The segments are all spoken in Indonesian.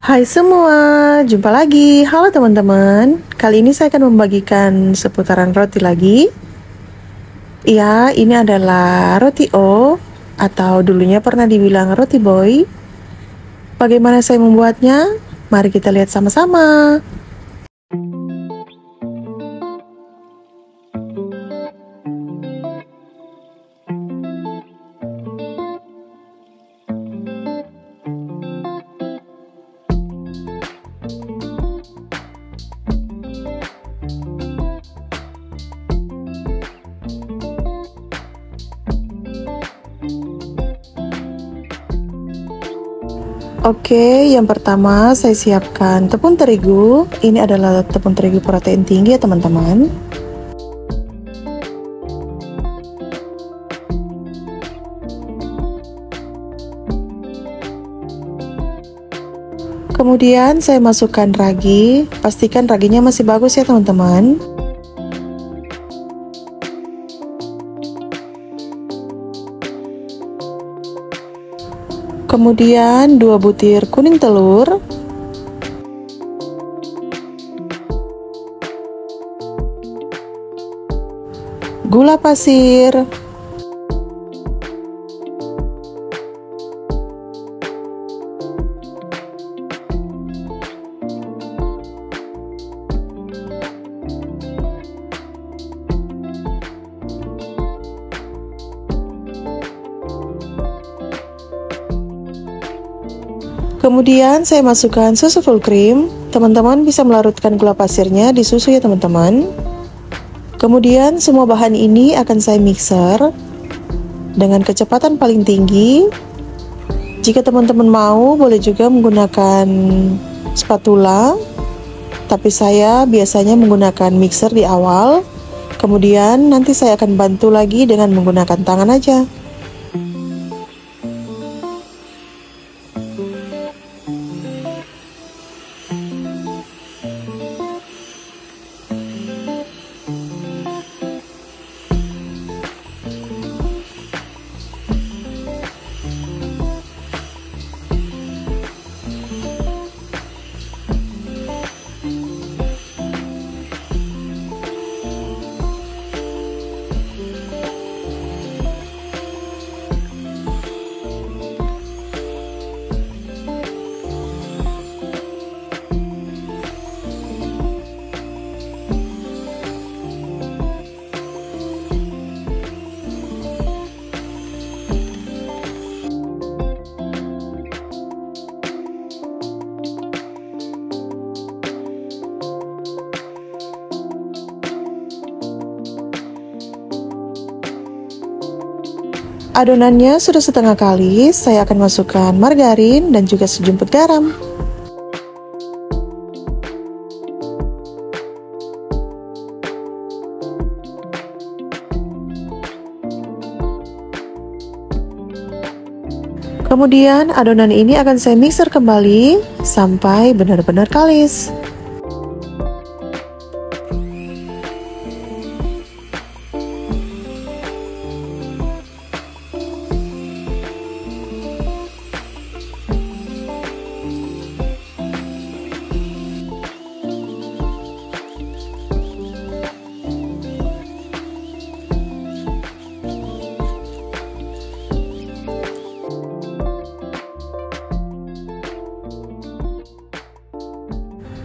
Hai semua, jumpa lagi. Halo teman-teman. Kali ini saya akan membagikan seputaran roti lagi. Ya, ini adalah roti O atau dulunya pernah dibilang roti boy. Bagaimana saya membuatnya? Mari kita lihat sama-sama. Oke, yang pertama saya siapkan tepung terigu. Ini adalah tepung terigu protein tinggi ya teman-teman. Kemudian saya masukkan ragi. Pastikan raginya masih bagus ya teman-teman. Kemudian 2 butir kuning telur, gula pasir, kemudian saya masukkan susu full cream. Teman-teman bisa melarutkan gula pasirnya di susu ya teman-teman. Kemudian semua bahan ini akan saya mixer dengan kecepatan paling tinggi. Jika teman-teman mau, boleh juga menggunakan spatula. Tapi saya biasanya menggunakan mixer di awal. Kemudian nanti saya akan bantu lagi dengan menggunakan tangan aja. Adonannya sudah setengah kali, saya akan masukkan margarin dan juga sejumput garam. Kemudian adonan ini akan saya mixer kembali sampai benar-benar kalis.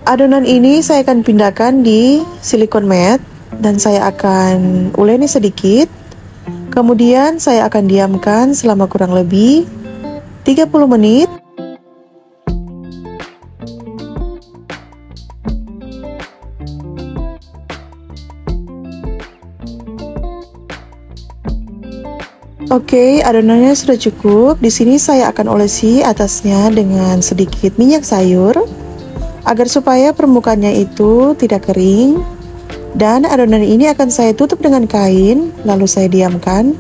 Adonan ini saya akan pindahkan di silikon mat dan saya akan uleni sedikit. Kemudian saya akan diamkan selama kurang lebih 30 menit. Oke, adonannya sudah cukup. Di sini saya akan olesi atasnya dengan sedikit minyak sayur, agar supaya permukaannya itu tidak kering. Dan adonan ini akan saya tutup dengan kain, lalu saya diamkan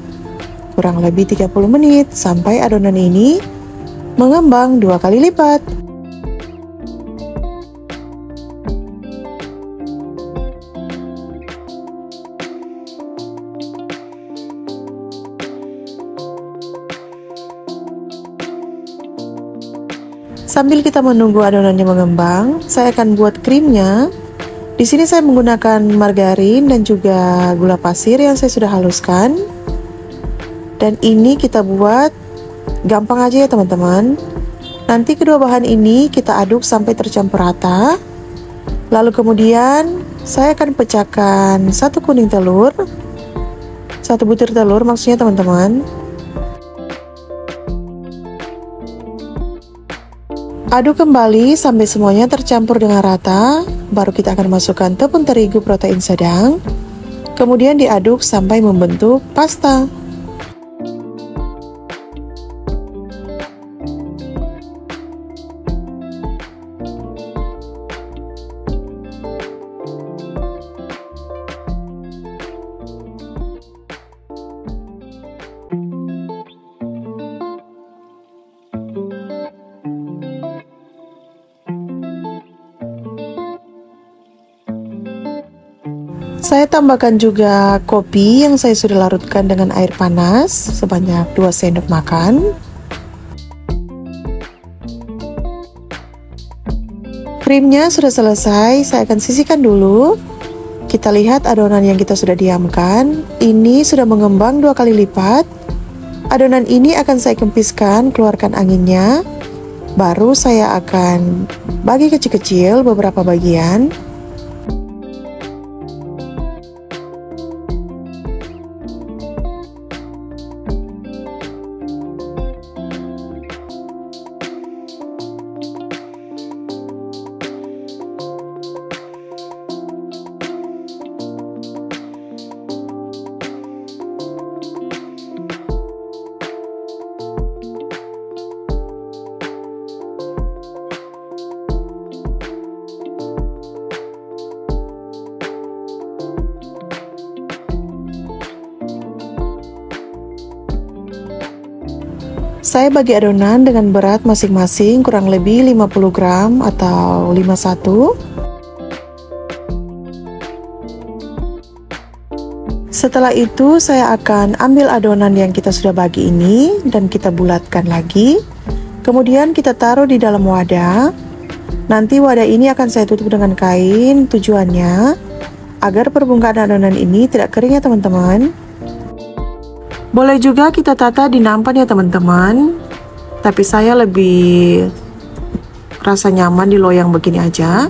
kurang lebih 30 menit sampai adonan ini mengembang 2 kali lipat. Sambil kita menunggu adonannya mengembang, saya akan buat krimnya. Di sini saya menggunakan margarin dan juga gula pasir yang saya sudah haluskan. Dan ini kita buat gampang aja ya teman-teman. Nanti kedua bahan ini kita aduk sampai tercampur rata. Lalu kemudian saya akan pecahkan satu kuning telur, satu butir telur maksudnya teman-teman. Aduk kembali sampai semuanya tercampur dengan rata, baru kita akan masukkan tepung terigu protein sedang, kemudian diaduk sampai membentuk pasta. Saya tambahkan juga kopi yang saya sudah larutkan dengan air panas sebanyak 2 sendok makan. Krimnya sudah selesai, saya akan sisihkan dulu. Kita lihat adonan yang kita sudah diamkan, ini sudah mengembang 2 kali lipat. Adonan ini akan saya kempiskan, keluarkan anginnya. Baru saya akan bagi kecil-kecil beberapa bagian. Saya bagi adonan dengan berat masing-masing kurang lebih 50 gram atau 51. Setelah itu saya akan ambil adonan yang kita sudah bagi ini dan kita bulatkan lagi. Kemudian kita taruh di dalam wadah. Nanti wadah ini akan saya tutup dengan kain, tujuannya agar permukaan adonan ini tidak kering ya teman-teman. Boleh juga kita tata di nampan ya teman-teman, tapi saya lebih rasa nyaman di loyang begini aja.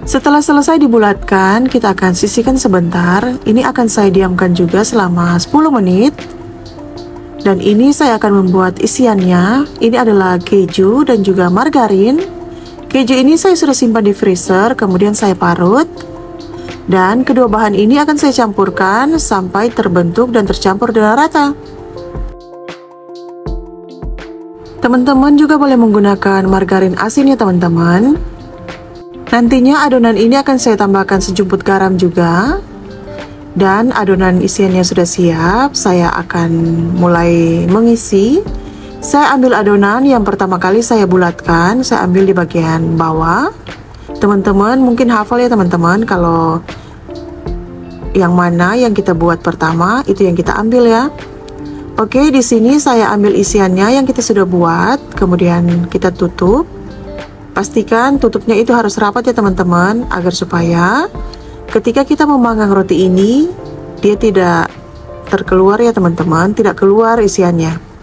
Setelah selesai dibulatkan, kita akan sisihkan sebentar. Ini akan saya diamkan juga selama 10 menit. Dan ini saya akan membuat isiannya. Ini adalah keju dan juga margarin. Keju ini saya sudah simpan di freezer, kemudian saya parut. Dan kedua bahan ini akan saya campurkan sampai terbentuk dan tercampur dengan rata. Teman-teman juga boleh menggunakan margarin asin ya teman-teman. Nantinya adonan ini akan saya tambahkan sejumput garam juga. Dan adonan isiannya sudah siap, saya akan mulai mengisi. Saya ambil adonan yang pertama kali saya bulatkan, saya ambil di bagian bawah. Teman-teman mungkin hafal ya teman-teman, kalau yang mana yang kita buat pertama itu yang kita ambil ya. Oke, di sini saya ambil isiannya yang kita sudah buat, kemudian kita tutup. Pastikan tutupnya itu harus rapat ya teman-teman, agar supaya ketika kita memanggang roti ini, dia tidak terkeluar ya teman-teman, tidak keluar isiannya.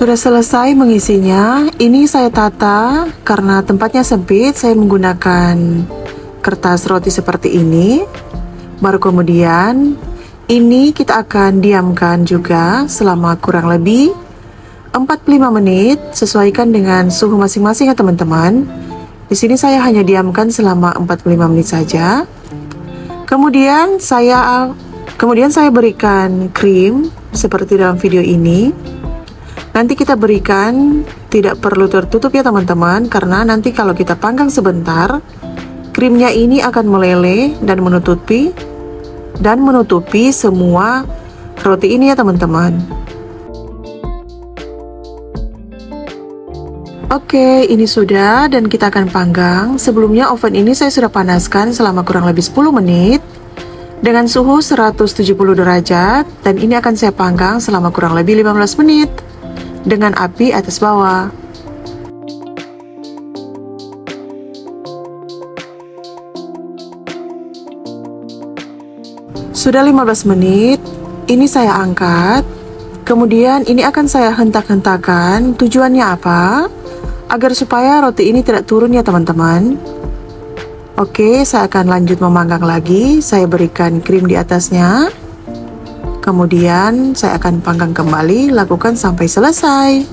Sudah selesai mengisinya. Ini saya tata karena tempatnya sempit. Saya menggunakan kertas roti seperti ini. Baru kemudian ini kita akan diamkan juga selama kurang lebih 45 menit. Sesuaikan dengan suhu masing-masing ya teman-teman. Di sini saya hanya diamkan selama 45 menit saja. Kemudian saya berikan krim seperti dalam video ini. Nanti kita berikan, tidak perlu tertutup ya teman-teman, karena nanti kalau kita panggang sebentar, krimnya ini akan meleleh dan menutupi semua roti ini ya teman-teman. Oke, ini sudah dan kita akan panggang. Sebelumnya oven ini saya sudah panaskan selama kurang lebih 10 menit dengan suhu 170 derajat, dan ini akan saya panggang selama kurang lebih 15 menit dengan api atas bawah. Sudah 15 menit, ini saya angkat. Kemudian ini akan saya hentak-hentakan. Tujuannya apa? Agar supaya roti ini tidak turun ya teman-teman. Oke, saya akan lanjut memanggang lagi. Saya berikan krim di atasnya. Kemudian saya akan panggang kembali, lakukan sampai selesai.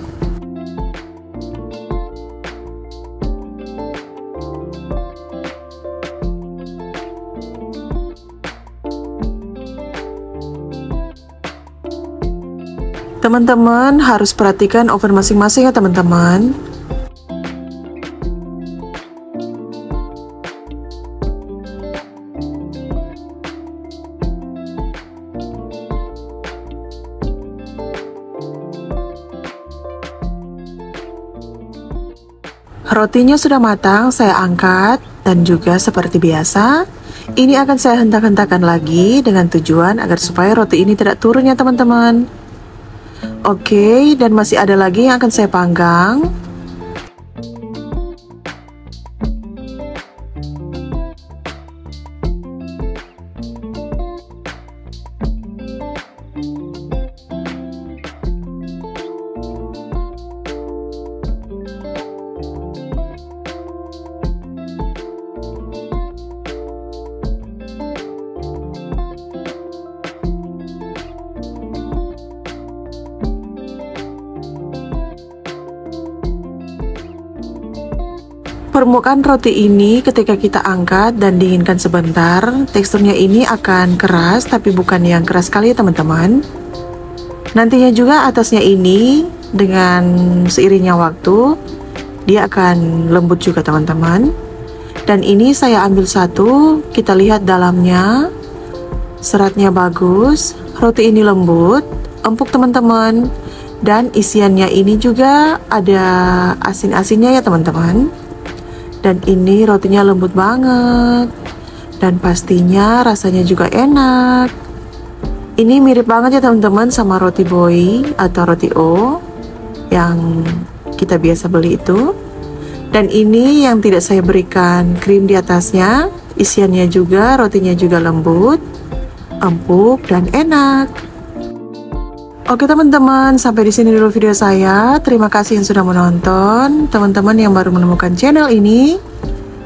Teman-teman harus perhatikan oven masing-masing ya teman-teman. Rotinya sudah matang, saya angkat, dan juga seperti biasa, ini akan saya hentak-hentakan lagi dengan tujuan agar supaya roti ini tidak turun ya teman-teman. Oke, dan masih ada lagi yang akan saya panggang. Permukaan roti ini ketika kita angkat dan dinginkan sebentar, teksturnya ini akan keras, tapi bukan yang keras sekali ya teman-teman. Nantinya juga atasnya ini dengan seiringnya waktu, dia akan lembut juga teman-teman. Dan ini saya ambil satu, kita lihat dalamnya, seratnya bagus, roti ini lembut, empuk teman-teman. Dan isiannya ini juga ada asin-asinnya ya teman-teman. Dan ini rotinya lembut banget, dan pastinya rasanya juga enak. Ini mirip banget ya teman-teman sama roti boy atau roti O yang kita biasa beli itu. Dan ini yang tidak saya berikan krim di atasnya, isiannya juga, rotinya juga lembut, empuk, dan enak. Oke teman-teman, sampai di sini dulu video saya. Terima kasih yang sudah menonton. Teman-teman yang baru menemukan channel ini,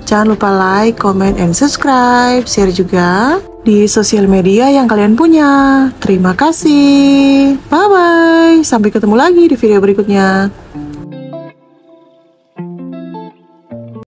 jangan lupa like, comment, and subscribe. Share juga di sosial media yang kalian punya. Terima kasih. Bye-bye. Sampai ketemu lagi di video berikutnya.